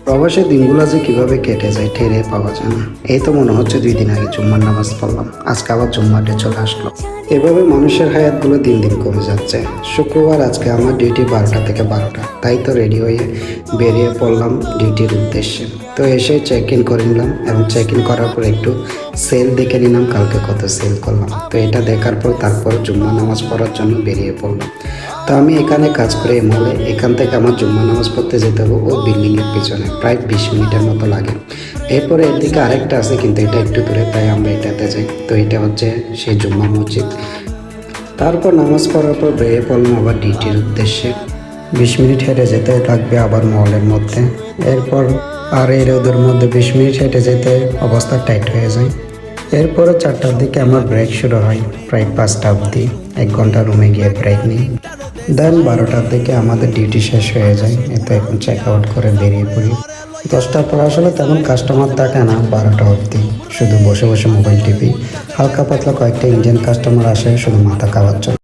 প্রবাসের দিনগুলো যে কিভাবে কেটে যায় টেরে পাওয়া যায় না। এই তো মনে হচ্ছে 2 দিন আগে জুম্মার নামাজ পড়লাম, আজকে আবার জুম্মাটে চলে আসলো। এভাবে মানুষের হায়াতগুলো দিন দিন কমে যাচ্ছে। শুক্রবার আজকে আমার ডিউটি 12টা থেকে 12টা, তাই তো রেডি হয়ে বেরিয়ে পড়লাম ডিউটির উদ্দেশ্যে। তো এসে চেক ইন করে নিলাম এবং চেক ইন করার পর একটু সেল দেখে নিলাম কালকে কত সেল করলাম। তো এটা দেখার পর তারপর জুম্মা নামাজ পড়ার জন্য বেরিয়ে পড়লাম। তো আমি এখানে কাজ করে মলে, এখান থেকে আমার জুম্মা নামাজ পড়তে যেতে হবে ও বিল্ডিংয়ের পিছনে, প্রায় 20 মিনিটের মতো লাগে। এরপরে এদিকে আরেকটা আছে কিন্তু এটা একটু দূরে, তাই আমরা এটাতে যাই। তো এটা হচ্ছে সেই জুম্মা মসজিদ। তারপর নামাজ পড়ার পর বেরিয়ে পড়লাম আবার ডিউটির উদ্দেশ্যে। 20 মিনিট হেঁটে যেতে লাগবে আবার মলের মধ্যে। এরপর আর এই রোদের মধ্যে 20 মিনিট হেঁটে যেতে অবস্থা টাইট হয়ে যায়। এরপরে 4টার দিকে আমার ব্রেক শুরু হয়, প্রায় 5টা অবধি 1 ঘন্টা রুমে গিয়ে ব্রেক নিই। দেন 12টার দিকে আমাদের ডিউটি শেষ হয়ে যায়। এতে এখন চেক আউট করে বেরিয়ে পড়ি। 10টার পর আসলে তেমন কাস্টমার থাকে না, 12টা অবধি শুধু বসে বসে মোবাইল টিপি। হালকা পাতলা কয়েকটা ইন্ডিয়ান কাস্টমার আসে শুধু মাথা খাওয়ার জন্য।